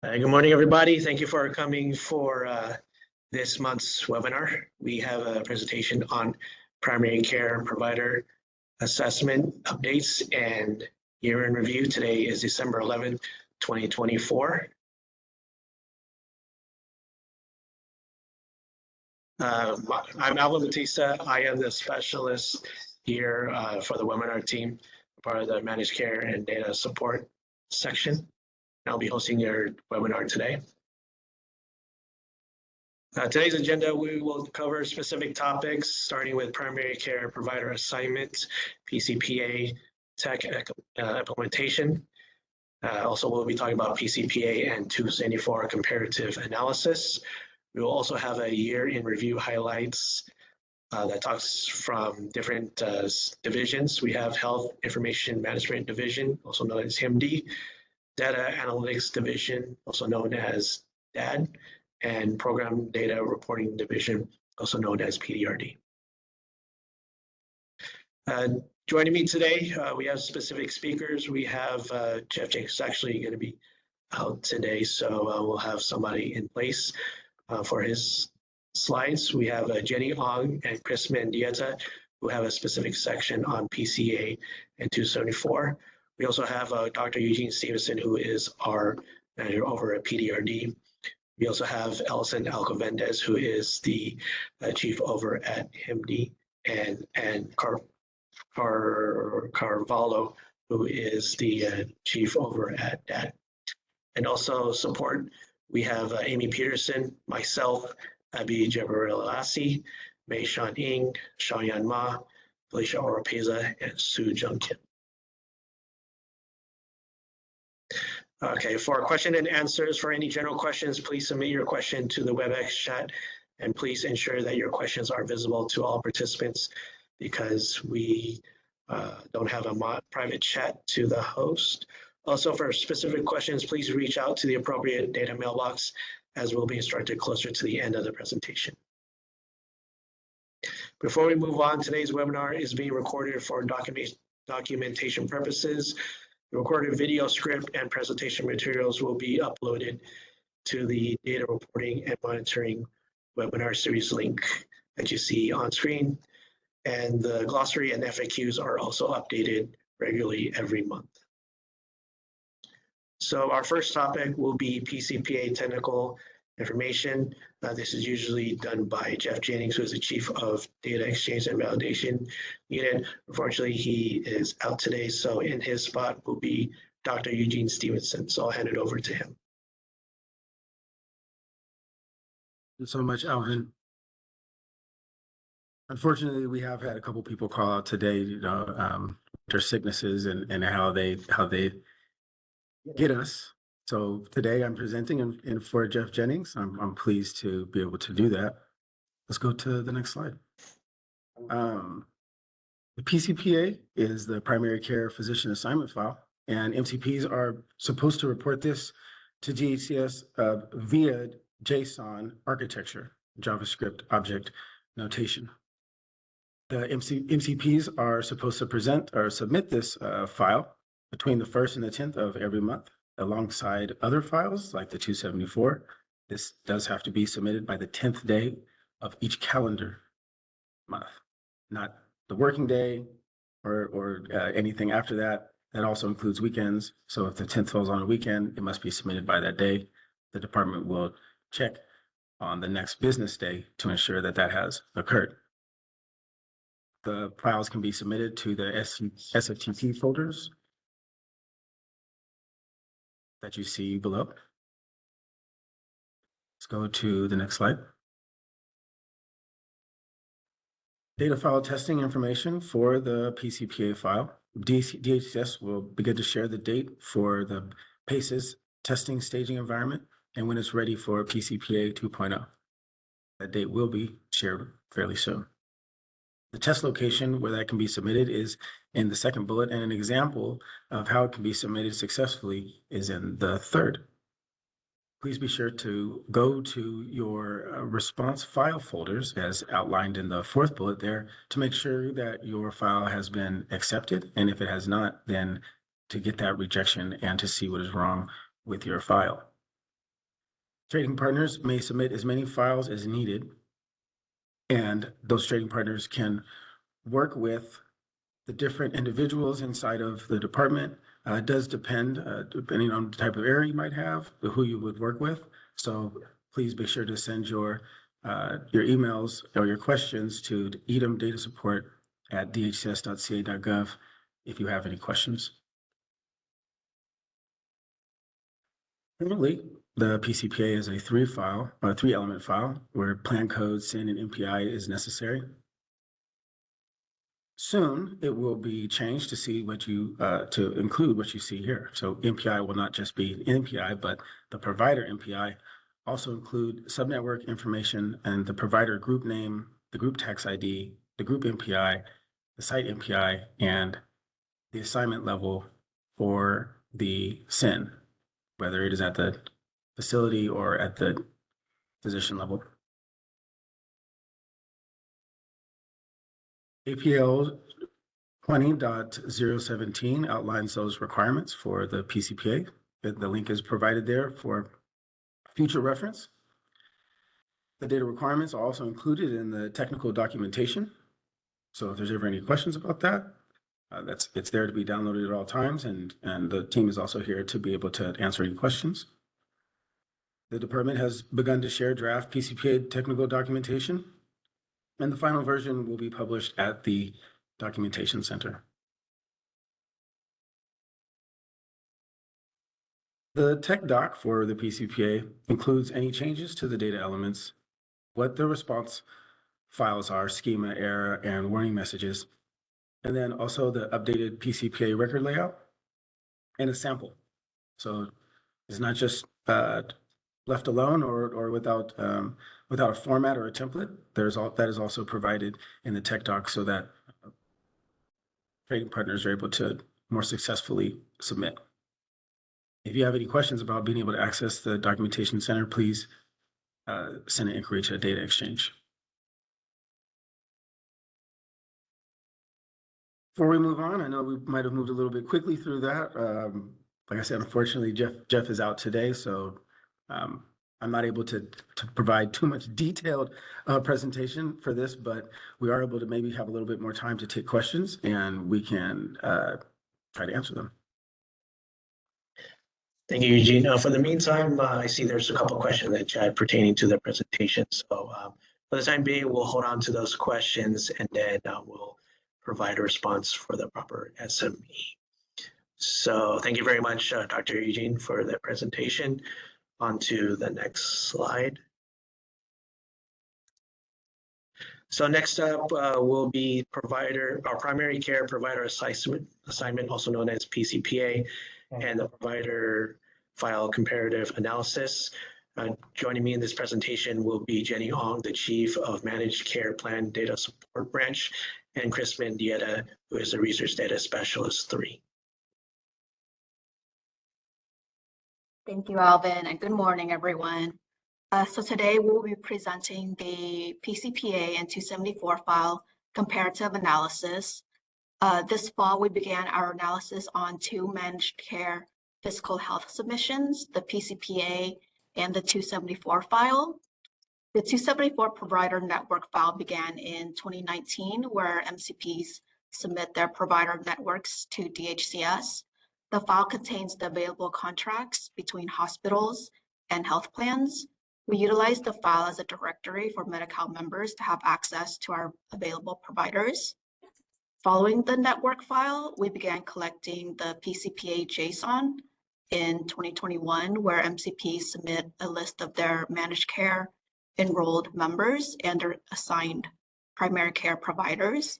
Good morning, everybody. Thank you for coming for this month's webinar. We have a presentation on primary care provider assessment updates and year in review. Today is December 11th, 2024. I'm Alvin Batista. I am the specialist here for the webinar team, part of the managed care and data support section. I'll be hosting your webinar today. Today's agenda, we will cover specific topics, starting with primary care provider assignment, PCPA tech implementation. Also, we'll be talking about PCPA and 274 comparative analysis. We will also have a year in review highlights that talks from different divisions. We have Health Information Management Division, also known as HIMD, Data Analytics Division, also known as DAD, and Program Data Reporting Division, also known as PDRD. Joining me today, we have specific speakers. We have Jeff Jacobs actually going to be out today, so we'll have somebody in place for his slides. We have Jenny Ong and Chris Mendieta, who have a specific section on PCA and 274. We also have Dr. Eugene Stevenson, who is our manager over at PDRD. We also have Ellison Alcovendez, who is the chief over at HIMD, and Carvalho, who is the chief over at DAT. And also support, we have Amy Peterson, myself, Abhi Jabarilasi, Mei Shan Ing, Xiaoyan Ma, Felicia Oropeza, and Su Jung Kim. Okay, for question and answers, for any general questions, please submit your question to the WebEx chat, and please ensure that your questions are visible to all participants, because we don't have a private chat to the host. Also, for specific questions, please reach out to the appropriate data mailbox, as will be instructed closer to the end of the presentation. Before we move on, today's webinar is being recorded for documentation purposes. The recorded video script and presentation materials will be uploaded to the data reporting and monitoring webinar series link that you see on screen. And the glossary and FAQs are also updated regularly every month. So our first topic will be PCPA technical information. This is usually done by Jeff Jennings, who is the Chief of Data Exchange and Validation Unit. Unfortunately, he is out today, so in his spot will be Dr. Eugene Stevenson. So I'll hand it over to him. Thank you so much, Alvin. Unfortunately, we have had a couple people call out today, their sicknesses and how they get us. So today I'm presenting in for Jeff Jennings. I'm pleased to be able to do that. Let's go to the next slide. The PCPA is the primary care physician assignment file, and MCPs are supposed to report this to DHCS via JSON architecture, JavaScript object notation. The MCPs are supposed to present or submit this file between the 1st and the 10th of every month, alongside other files like the 274. This does have to be submitted by the 10th day of each calendar month, not the working day or anything after that. That also includes weekends. So if the 10th falls on a weekend, it must be submitted by that day. The department will check on the next business day to ensure that that has occurred. The files can be submitted to the SFTP folders that you see below. Let's go to the next slide. Data file testing information for the PCPA file. DHCS will begin to share the date for the PACES testing staging environment and when it's ready for PCPA 2.0. That date will be shared fairly soon. The test location where that can be submitted is in the second bullet, and an example of how it can be submitted successfully is in the third. Please be sure to go to your response file folders as outlined in the fourth bullet there to make sure that your file has been accepted. And if it has not, then to get that rejection and to see what is wrong with your file. Trading partners may submit as many files as needed, and those trading partners can work with the different individuals inside of the department. It does depend, depending on the type of area you might have, who you would work with. So please be sure to send your emails or your questions to edamdatasupport@dhcs.ca.gov if you have any questions. Currently, the PCPA is a three-element file where plan code, SIN, and MPI is necessary. Soon, it will be changed to see what you to include what you see here. So MPI will not just be MPI, but the provider MPI also include subnetwork information and the provider group name, the group tax ID, the group MPI, the site MPI, and the assignment level for the SIN, whether it is at the facility or at the physician level. APL 20.017 outlines those requirements for the PCPA. The link is provided there for future reference. The data requirements are also included in the technical documentation. So if there's ever any questions about that, it's there to be downloaded at all times, and the team is also here to be able to answer any questions. The department has begun to share draft PCPA technical documentation, and the final version will be published at the Documentation Center. The tech doc for the PCPA includes any changes to the data elements, what the response files are, schema, error, and warning messages, and then also the updated PCPA record layout and a sample. So it's not just left alone or without a format or a template. That is also provided in the tech doc so that trading partners are able to more successfully submit. If you have any questions about being able to access the Documentation Center, please send an inquiry to Data Exchange. Before we move on, I know we might have moved a little bit quickly through that. Like I said, unfortunately, Jeff is out today, so I'm not able to provide too much detailed presentation for this, but we are able to maybe have a little bit more time to take questions, and we can try to answer them. Thank you, Eugene. For the meantime, I see there's a couple of questions in the chat pertaining to the presentation. So for the time being, we'll hold on to those questions, and then we'll provide a response for the proper SME. So thank you very much, Dr. Eugene, for the presentation. On to the next slide. So next up will be our primary care provider assignment, also known as PCPA, and the provider file comparative analysis. Joining me in this presentation will be Jenny Ong, the Chief of Managed Care Plan Data Support Branch, and Chris Mendieta, who is the Research Data Specialist 3. Thank you, Alvin, and good morning, everyone. So today we'll be presenting the PCPA and 274 file comparative analysis. This fall, we began our analysis on two managed care physical health submissions, the PCPA and the 274 file. The 274 provider network file began in 2019, where MCPs submit their provider networks to DHCS. The file contains the available contracts between hospitals and health plans. We utilize the file as a directory for Medi-Cal members to have access to our available providers. Following the network file, we began collecting the PCPA JSON in 2021, where MCPs submit a list of their managed care enrolled members and their assigned primary care providers.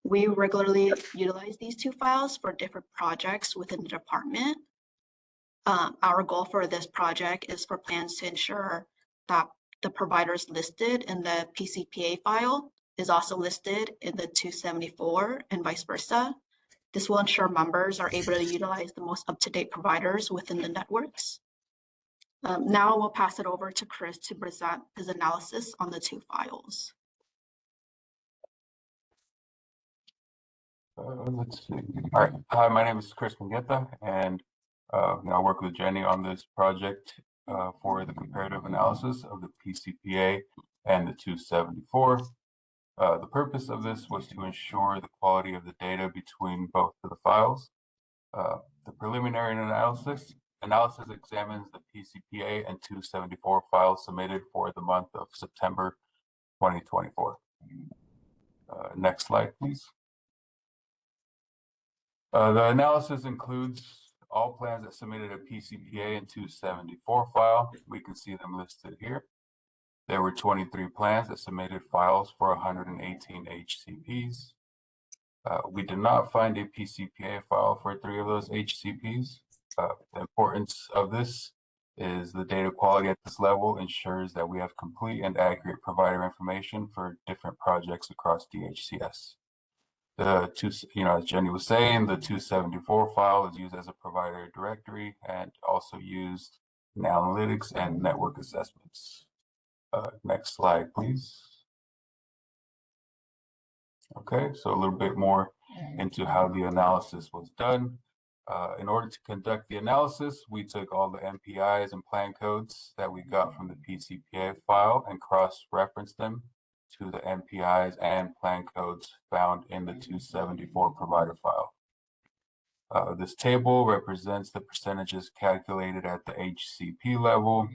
We regularly utilize these two files for different projects within the department. Our goal for this project is for plans to ensure that the providers listed in the PCPA file is also listed in the 274 and vice versa. This will ensure members are able to utilize the most up-to-date providers within the networks. Now we'll pass it over to Chris to present his analysis on the two files. Let's see. All right. Hi, my name is Chris Mendieta, and I work with Jenny on this project. for the comparative analysis of the PCPA and the 274. The purpose of this was to ensure the quality of the data between both of the files. The preliminary analysis examines the PCPA and 274 files submitted for the month of September 2024. Next slide, please. The analysis includes all plans that submitted a PCPA and 274 file. We can see them listed here. There were 23 plans that submitted files for 118 HCPs. We did not find a PCPA file for 3 of those HCPs. The importance of this is the data quality at this level ensures that we have complete and accurate provider information for different projects across DHCS. As Jenny was saying, the 274 file is used as a provider directory and also used in analytics and network assessments. Next slide, please. Okay, so a little bit more into how the analysis was done. In order to conduct the analysis, we took all the MPIs and plan codes that we got from the PCPA file and cross-referenced them to the MPIs and plan codes found in the 274 provider file. This table represents the percentages calculated at the HCP level.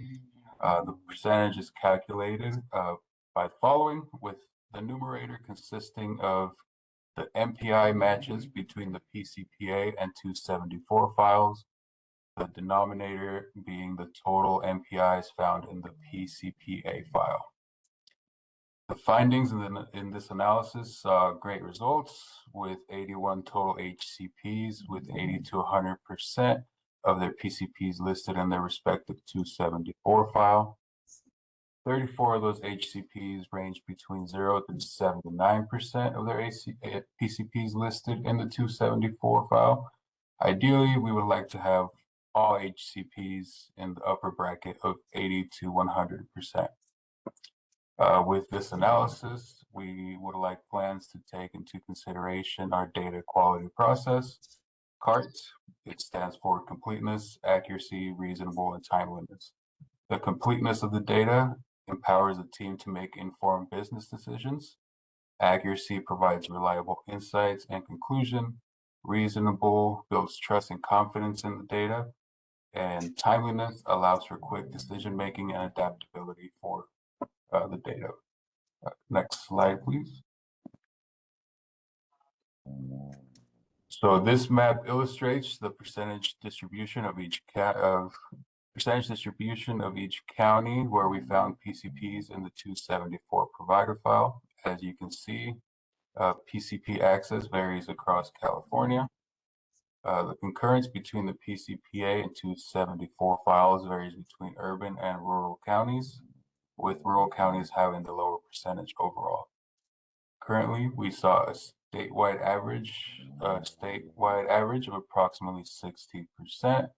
The percentage is calculated by the following, with the numerator consisting of the MPI matches between the PCPA and 274 files, the denominator being the total MPIs found in the PCPA file. The findings in this analysis saw great results with 81 total HCPs with 80 to 100% of their PCPs listed in their respective 274 file. 34 of those HCPs range between 0 to 79% of their PCPs listed in the 274 file. Ideally, we would like to have all HCPs in the upper bracket of 80 to 100%. With this analysis, we would like plans to take into consideration our data quality process. CART, it stands for completeness, accuracy, reasonable, and timeliness. The completeness of the data empowers the team to make informed business decisions. Accuracy provides reliable insights and conclusion. Reasonable builds trust and confidence in the data. And timeliness allows for quick decision-making and adaptability for the data. Next slide, please. So this map illustrates the percentage distribution of each county where we found PCPs in the 274 provider file. As you can see, PCP access varies across California. The concurrence between the PCPA and 274 files varies between urban and rural counties, with rural counties having the lower percentage overall. Currently, we saw a statewide average of approximately 60%.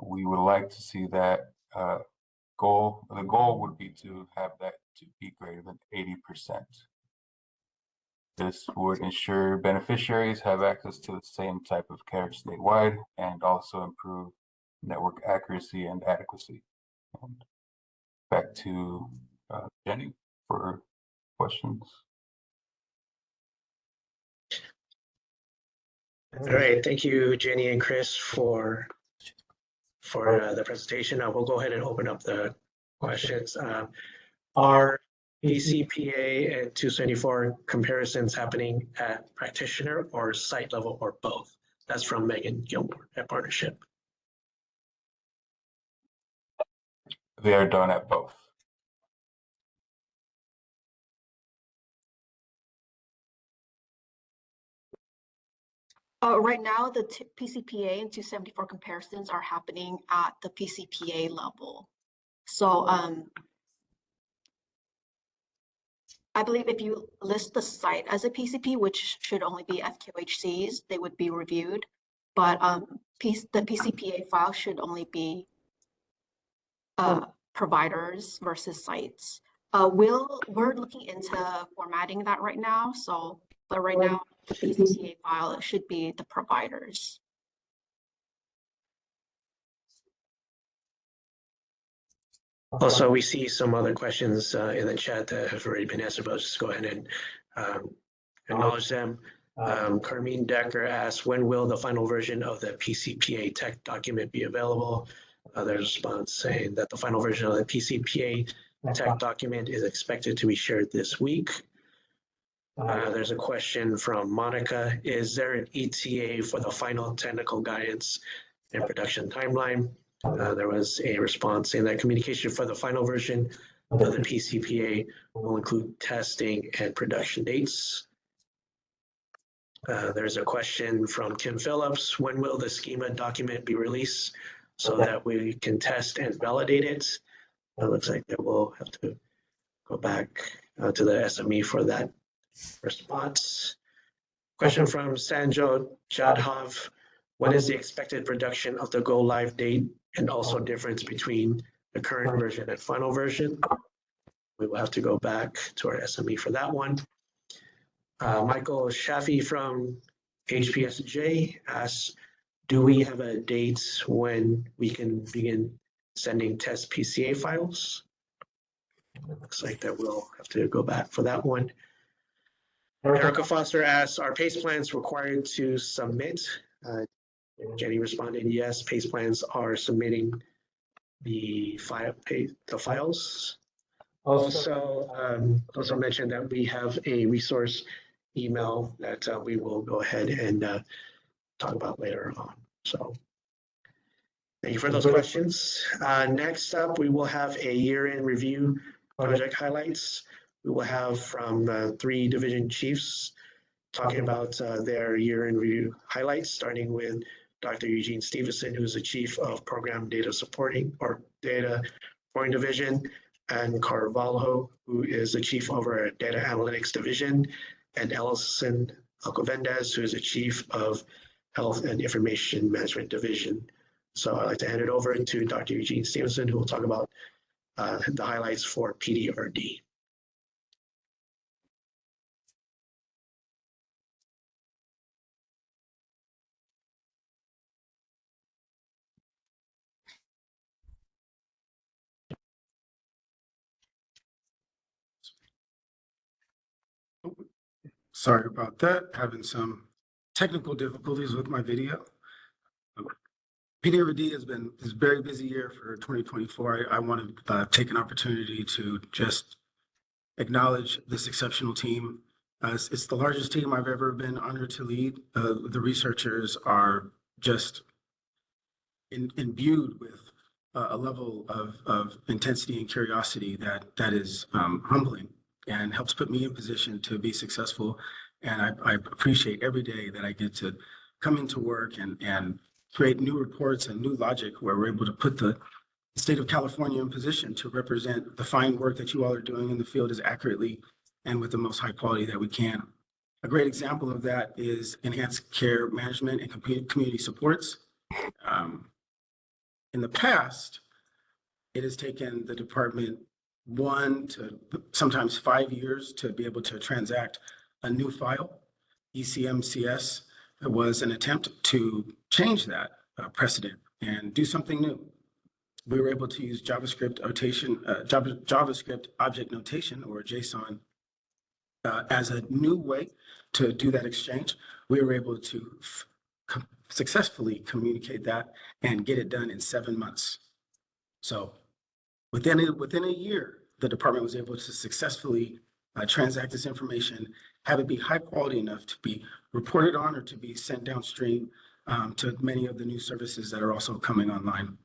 We would like to see that the goal would be to have that to be greater than 80%. This would ensure beneficiaries have access to the same type of care statewide and also improve network accuracy and adequacy. And back to Jenny for questions. All right, thank you, Jenny and Chris, for the presentation. We'll go ahead and open up the questions. Are PCPA and 274 comparisons happening at practitioner or site level or both? That's from Megan Gilmore at Partnership. They are done at both. Right now, the PCPA and 274 comparisons are happening at the PCPA level. So I believe if you list the site as a PCP, which should only be FQHCs, they would be reviewed. But the PCPA file should only be providers versus sites. We're looking into formatting that right now. But right now, the PCPA file, it should be the providers. Also, we see some other questions in the chat that have already been answered, but let's just go ahead and acknowledge them. Carmine Decker asks, when will the final version of the PCPA tech document be available? There's a response saying that the final version of the PCPA tech document is expected to be shared this week. There's a question from Monica. Is there an ETA for the final technical guidance and production timeline? There was a response saying that communication for the final version of the PCPA will include testing and production dates. There's a question from Kim Phillips. When will the schema document be released so that we can test and validate it? It looks like that we'll have to go back to the SME for that response. Question from Sanjo Jadhav. What is the expected production of the go live date and also difference between the current version and final version? We will have to go back to our SME for that one. Michael Shafi from HPSJ asks, do we have a date when we can begin sending test PCA files? It looks like that we'll have to go back for that one. Erica Foster asks, are PACE plans required to submit? Jenny responded, yes, PACE plans are submitting the files. Also mentioned that we have a resource email that we will go ahead and talk about later on. So thank you for those questions. Next up, we will have a year-end review project highlights. We will have from the 3 division chiefs talking about their year-end review highlights, starting with Dr. Eugene Stevenson, who's the Chief of Program Data Supporting or Data Reporting Division, and Carvalho, who is the Chief of our Data Analytics Division, and Ellison Alcobendas, who is the Chief of Health and Information Management Division. So I'd like to hand it over to Dr. Eugene Stevenson, who will talk about the highlights for PDRD. Sorry about that. Having some technical difficulties with my video. PDRD has been a very busy year for 2024. I want to take an opportunity to just acknowledge this exceptional team. It's the largest team I've ever been honored to lead. The researchers are just imbued with a level of intensity and curiosity that is humbling and helps put me in position to be successful. And I appreciate every day that I get to come into work and create new reports and new logic where we're able to put the state of California in position to represent the fine work that you all are doing in the field as accurately and with the most high quality that we can. A great example of that is enhanced care management and community supports. In the past, it has taken the department 1 to sometimes 5 years to be able to transact a new file. ECMCS was an attempt to change that precedent and do something new. We were able to use JavaScript object notation, or JSON, as a new way to do that exchange. We were able to successfully communicate that and get it done in 7 months. So within a year, the department was able to successfully transact this information, have it be high quality enough to be reported on or to be sent downstream to many of the new services that are also coming online.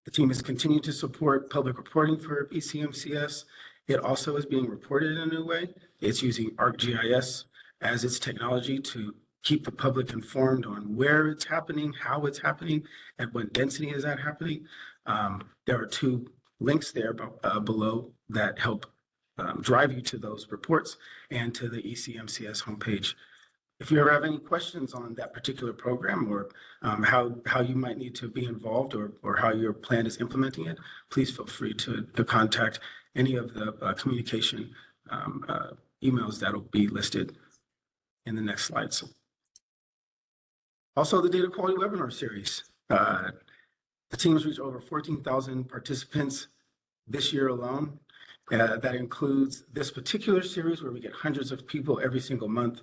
The team has continued to support public reporting for ECMCS. It also is being reported in a new way. It's using ArcGIS as its technology to keep the public informed on where it's happening, how it's happening, and what density is that happening. There are 2 links there below that help drive you to those reports and to the ECMCS homepage. If you ever have any questions on that particular program or how you might need to be involved or how your plan is implementing it, please feel free to contact any of the communication emails that will be listed in the next slides. Also, the data quality webinar series. The team's reached over 14,000 participants this year alone. That includes this particular series where we get hundreds of people every single month.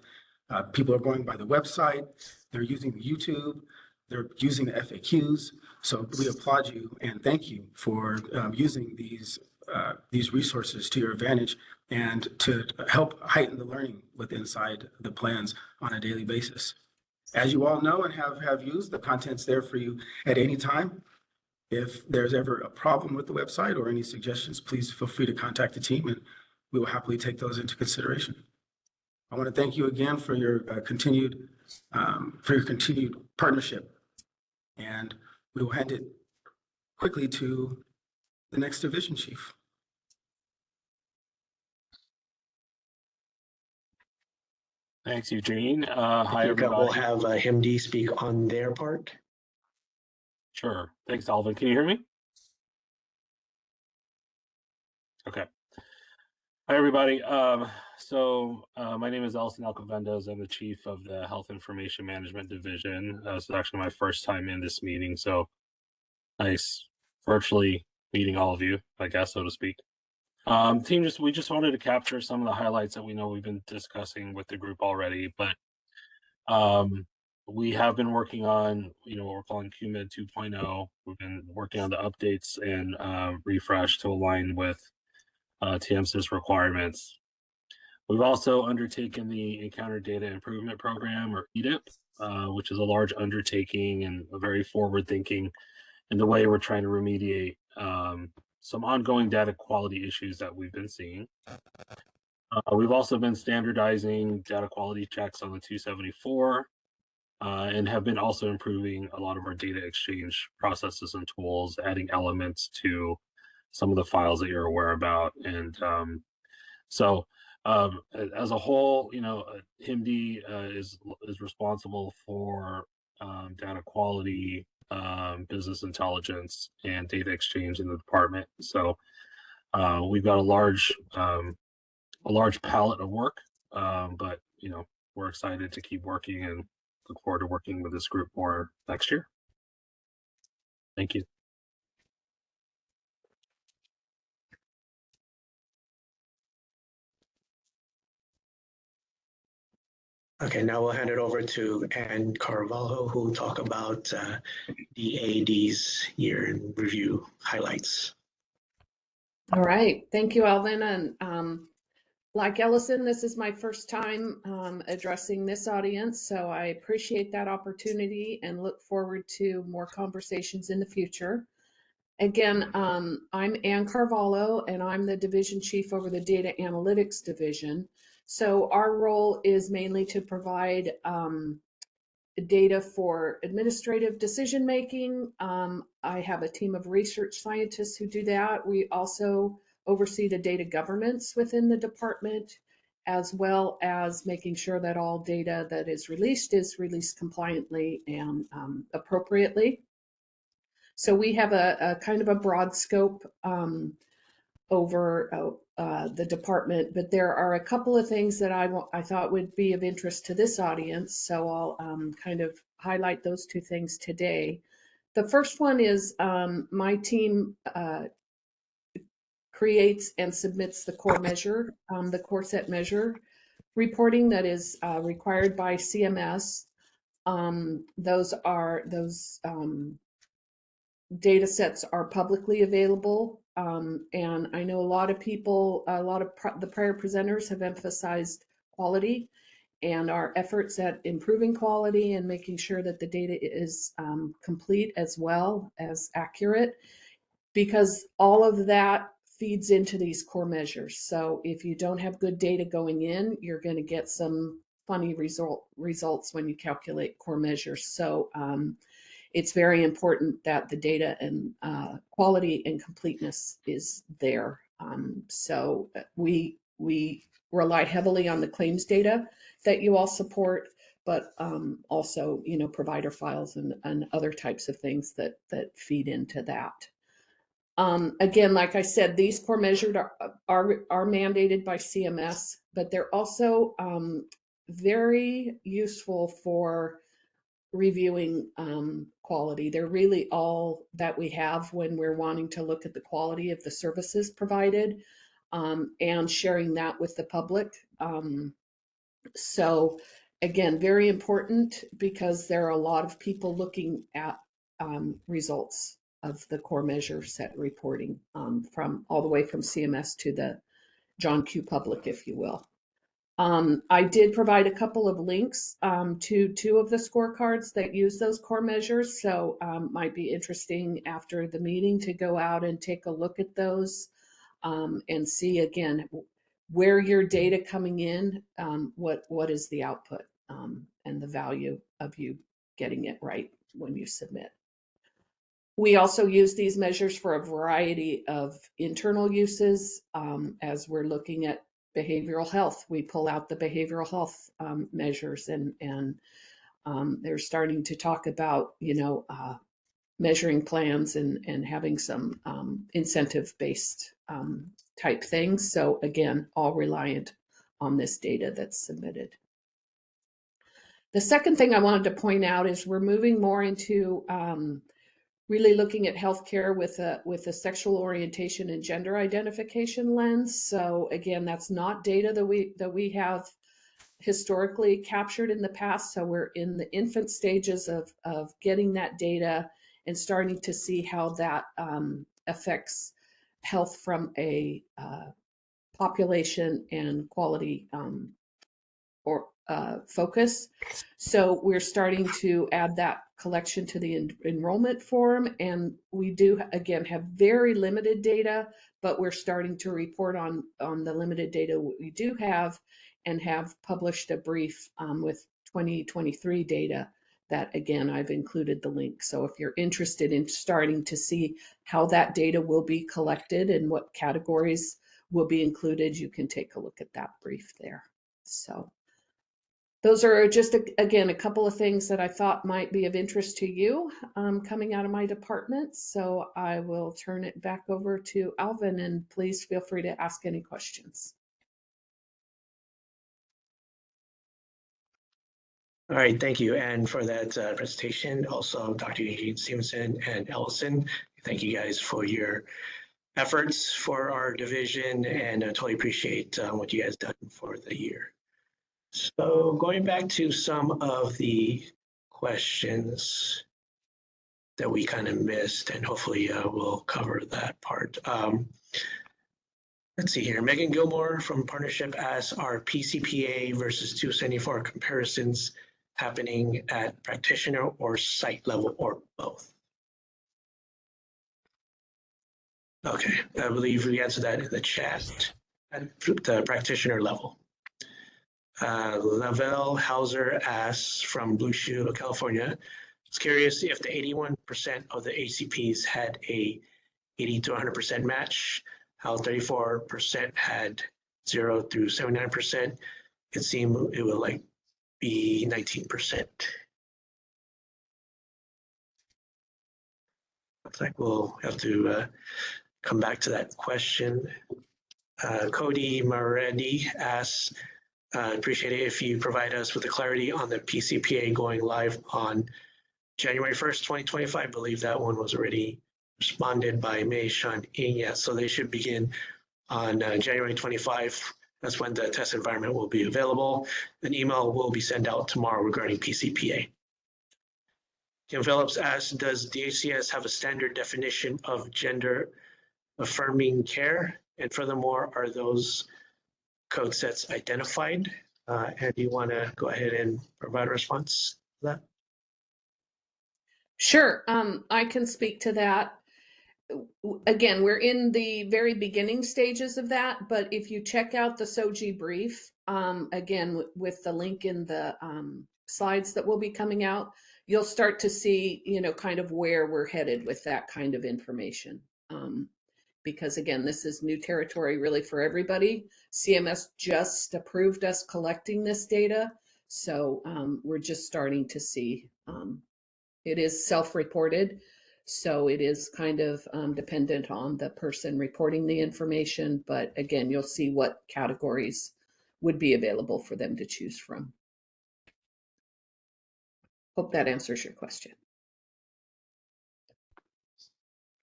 People are going by the website, they're using YouTube, they're using the FAQs. So we applaud you and thank you for using these resources to your advantage and to help heighten the learning with inside the plans on a daily basis. As you all know and have used, the content's there for you at any time. If there's ever a problem with the website or any suggestions, please feel free to contact the team and we will happily take those into consideration. I want to thank you again for your continued partnership, and we will hand it quickly to the next division chief. Thanks, Eugene. Hi, We'll everybody. have HIMD speak on their part. Sure. Thanks, Alvin. Can you hear me? Okay. Hi, everybody. My name is Elson Alcovendos. I'm the chief of the Health Information Management Division. This is actually my first time in this meeting, so nice virtually meeting all of you, I guess, so to speak. We just wanted to capture some of the highlights that we know we've been discussing with the group already, but we have been working on, what we're calling QMID 2.0. We've been working on the updates and refresh to align with TMSIS requirements. We've also undertaken the Encounter Data Improvement Program, or EDIP, which is a large undertaking and a very forward-thinking in the way we're trying to remediate some ongoing data quality issues that we've been seeing. We've also been standardizing data quality checks on the 274 and have been also improving a lot of our data exchange processes and tools, adding elements to some of the files that you're aware about. And as a whole, HIMD is responsible for data quality, business intelligence, and data exchange in the department. So we've got a large palette of work, but we're excited to keep working and look forward to working with this group more next year. Thank you. Okay, now we'll hand it over to Ann Carvalho, who will talk about DAD's year in review highlights. All right, thank you, Alvin. And like Ellison, this is my first time addressing this audience, so I appreciate that opportunity and look forward to more conversations in the future. Again, I'm Ann Carvalho, and I'm the division chief over the data analytics division. So our role is mainly to provide data for administrative decision making. I have a team of research scientists who do that. We also oversee the data governance within the department, as well as making sure that all data that is released compliantly and appropriately. So we have a kind of a broad scope over the department, but there are a couple of things that I thought would be of interest to this audience. So I'll kind of highlight those two things today. The first one is my team creates and submits the core measure, the core set measure reporting that is required by CMS. Those data sets are publicly available. And I know a lot of people, the prior presenters have emphasized quality and our efforts at improving quality and making sure that the data is complete as well as accurate, because all of that feeds into these core measures. So if you don't have good data going in, you're going to get some funny results when you calculate core measures. So it's very important that the data and quality and completeness is there. So we rely heavily on the claims data that you all support, but also provider files and other types of things that feed into that. Again, like I said, these core measures are mandated by CMS, but they're also very useful for reviewing quality. They're really all that we have when we're wanting to look at the quality of the services provided, and sharing that with the public. So again, very important because there are a lot of people looking at results of the core measure set reporting, from all the way from CMS to the John Q. Public, if you will. I did provide a couple of links to 2 of the scorecards that use those core measures. So might be interesting after the meeting to go out and take a look at those, and see again where your data coming in, what is the output, and the value of you getting it right when you submit. We also use these measures for a variety of internal uses. As we're looking at behavioral health, we pull out the behavioral health measures, and they're starting to talk about, measuring plans and having some incentive-based type things. So again, all reliant on this data that's submitted. The second thing I wanted to point out is we're moving more into really looking at healthcare with a sexual orientation and gender identification lens. So again, that's not data that we have historically captured in the past. So we're in the infant stages of getting that data and starting to see how that affects health from a population and quality focus. So we're starting to add that collection to the enrollment form, and we do again have very limited data, but we're starting to report on the limited data we do have, and have published a brief with 2023 data that again I've included the link. So if you're interested in starting to see how that data will be collected and what categories will be included, you can take a look at that brief there. So those are just, again, a couple of things that I thought might be of interest to you coming out of my department. So I will turn it back over to Alvin, and please feel free to ask any questions. All right, thank you. And for that presentation, also Dr. Eugene Stevenson and Ellison, thank you guys for your efforts for our division, and I totally appreciate what you guys done for the year. So going back to some of the questions that we kind of missed, and hopefully we'll cover that part. Let's see here. Megan Gilmore from Partnership asks, are PCPA versus 274 comparisons happening at practitioner or site level or both? Okay, I believe we answered that in the chat at the practitioner level. Lavelle Hauser asks from Blue Shoe, California, I was curious if the 81% of the HCPs had a 80 to 100% match, how 34% had 0 through 79%. It seemed it would like be 19%. Looks like we'll have to come back to that question. Cody Moretti asks, appreciate it if you provide us with the clarity on the PCPA going live on January 1st, 2025. I believe that one was already responded by Mei Shan Ying. Yeah, so they should begin on January 25. That's when the test environment will be available. An email will be sent out tomorrow regarding PCPA. Kim Phillips asks, does DHCS have a standard definition of gender affirming care? And furthermore, are those code sets identified? And do you want to go ahead and provide a response to that? Sure, I can speak to that. Again, we're in the very beginning stages of that, but if you check out the SOGI brief, again, with the link in the slides that will be coming out, you'll start to see, kind of where we're headed with that kind of information. Because again, this is new territory really for everybody. CMS just approved us collecting this data. So we're just starting to see, it is self-reported. So it is kind of dependent on the person reporting the information. But again, you'll see what categories would be available for them to choose from. Hope that answers your question.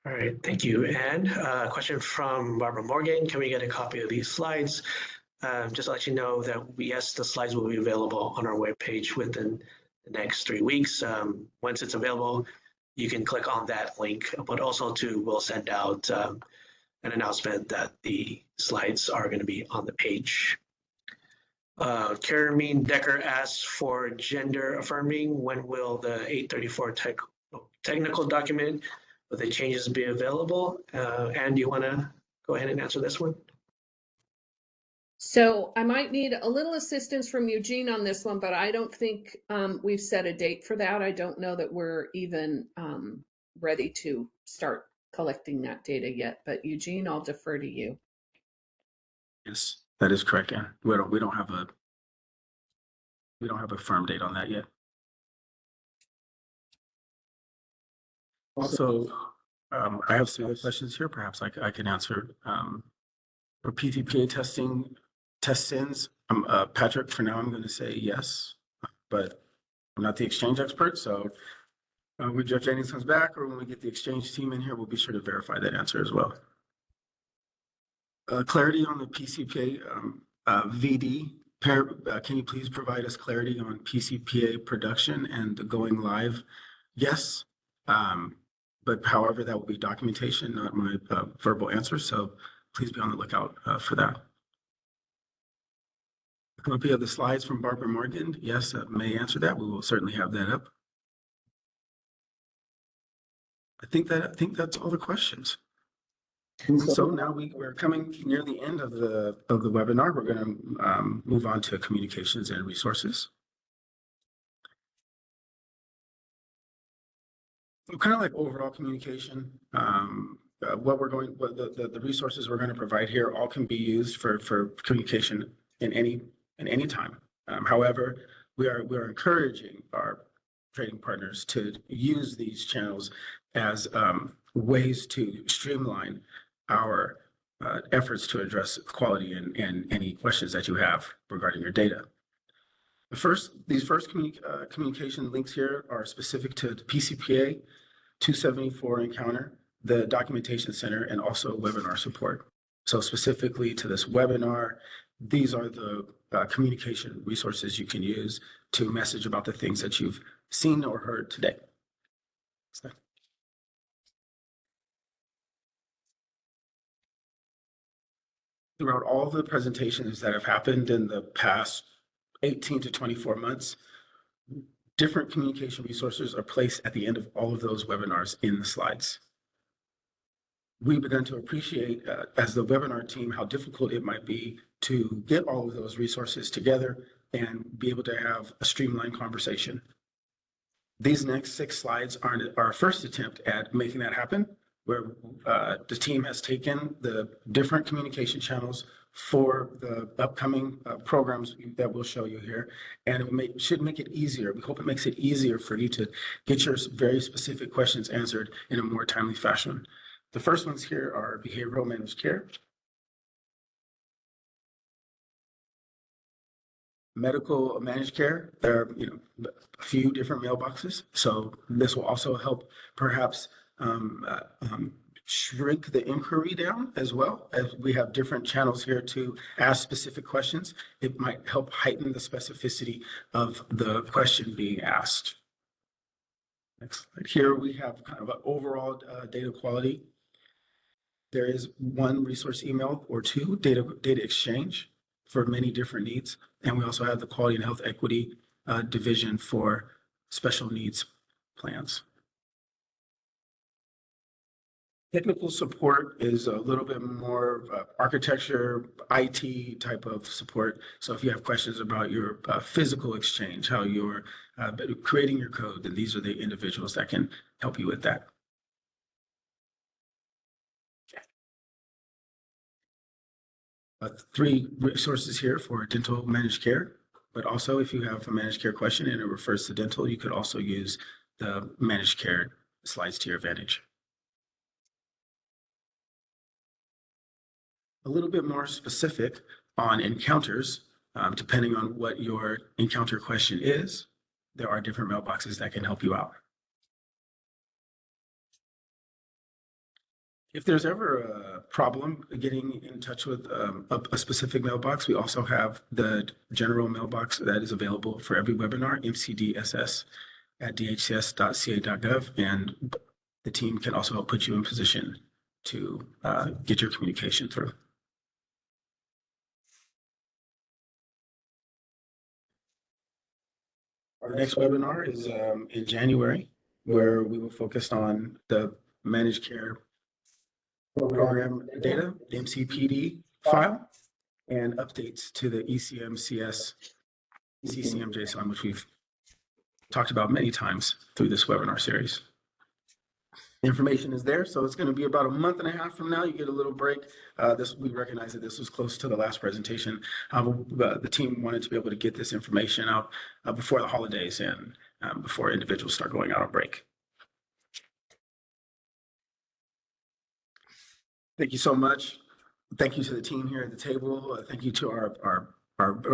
All right, thank you. And a question from Barbara Morgan. Can we get a copy of these slides? Just to let you know that yes, the slides will be available on our webpage within the next 3 weeks. Once it's available, you can click on that link, but also too, we'll send out an announcement that the slides are going to be on the page. Karen Decker asks for gender affirming. When will the 834 technical document with the changes be available? And do you want to go ahead and answer this one? So I might need a little assistance from Eugene on this one, but I don't think we've set a date for that. I don't know that we're even ready to start collecting that data yet. But Eugene, I'll defer to you. Yes, that is correct. Yeah, we don't have a firm date on that yet. Also, I have some other questions here. Perhaps I can answer. For PCPA test sins, Patrick, for now, I'm going to say yes, but I'm not the exchange expert. So when Jeff Jennings comes back or when we get the exchange team in here, we'll be sure to verify that answer as well. Clarity on the PCPA VD. Can you please provide us clarity on PCPA production and the going live? Yes, but however, that will be documentation, not my verbal answer. So please be on the lookout for that. A copy of the slides from Barbara Morgan. Yes, may answer that. We will certainly have that up. I think that's all the questions. So now we're coming near the end of the webinar. We're going to move on to communications and resources. So kind of like overall communication, the resources we're going to provide here all can be used for communication in any time. However, we're encouraging our trading partners to use these channels as ways to streamline our efforts to address quality and any questions that you have regarding your data. These first communication links here are specific to the PCPA 274 encounter, the documentation center, and also webinar support. So specifically to this webinar, these are the communication resources you can use to message about the things that you've seen or heard today. So. Throughout all the presentations that have happened in the past 18 to 24 months, different communication resources are placed at the end of all of those webinars in the slides. We began to appreciate, as the webinar team, how difficult it might be to get all of those resources together and be able to have a streamlined conversation. These next 6 slides are our first attempt at making that happen, where the team has taken the different communication channels for the upcoming programs that we'll show you here, and it should make it easier. We hope it makes it easier for you to get your very specific questions answered in a more timely fashion. The first ones here are behavioral managed care, medical managed care. There are a few different mailboxes, so this will also help perhaps shrink the inquiry down as well. As we have different channels here to ask specific questions, it might help heighten the specificity of the question being asked. Next slide. Here we have kind of an overall data quality. There is one resource email or 2 data exchange for many different needs. And we also have the quality and health equity division for special needs plans. Technical support is a little bit more architecture, IT type of support. So if you have questions about your physical exchange, how you're creating your code, then these are the individuals that can help you with that. 3 resources here for dental managed care, but also if you have a managed care question and it refers to dental, you could also use the managed care slides to your advantage. A little bit more specific on encounters, depending on what your encounter question is. there are different mailboxes that can help you out. If there's ever a problem getting in touch with a specific mailbox, we also have the general mailbox that is available for every webinar, mcdss@dhcs.ca.gov, and the team can also help put you in position to get your communication through. Our next webinar is in January, where we will focus on the managed care program data, the MCPD file, and updates to the ECMCS, ECCMJSON, which we've talked about many times through this webinar series. The information is there, so it's going to be about a month and a half from now. You get a little break. We recognize that this was close to the last presentation. The team wanted to be able to get this information out before the holidays and before individuals start going out on break. Thank you so much. Thank you to the team here at the table. Thank you to our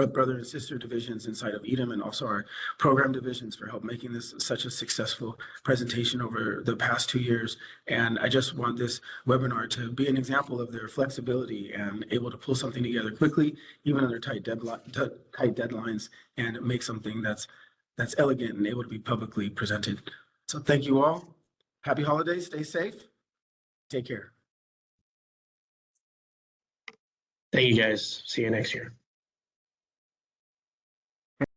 brother and sister divisions inside of EDM and also our program divisions for help making this such a successful presentation over the past 2 years. And I just want this webinar to be an example of their flexibility and able to pull something together quickly, even under tight deadlines, and make something that's elegant and able to be publicly presented. So thank you all. Happy holidays. Stay safe. Take care. Thank you guys. See you next year.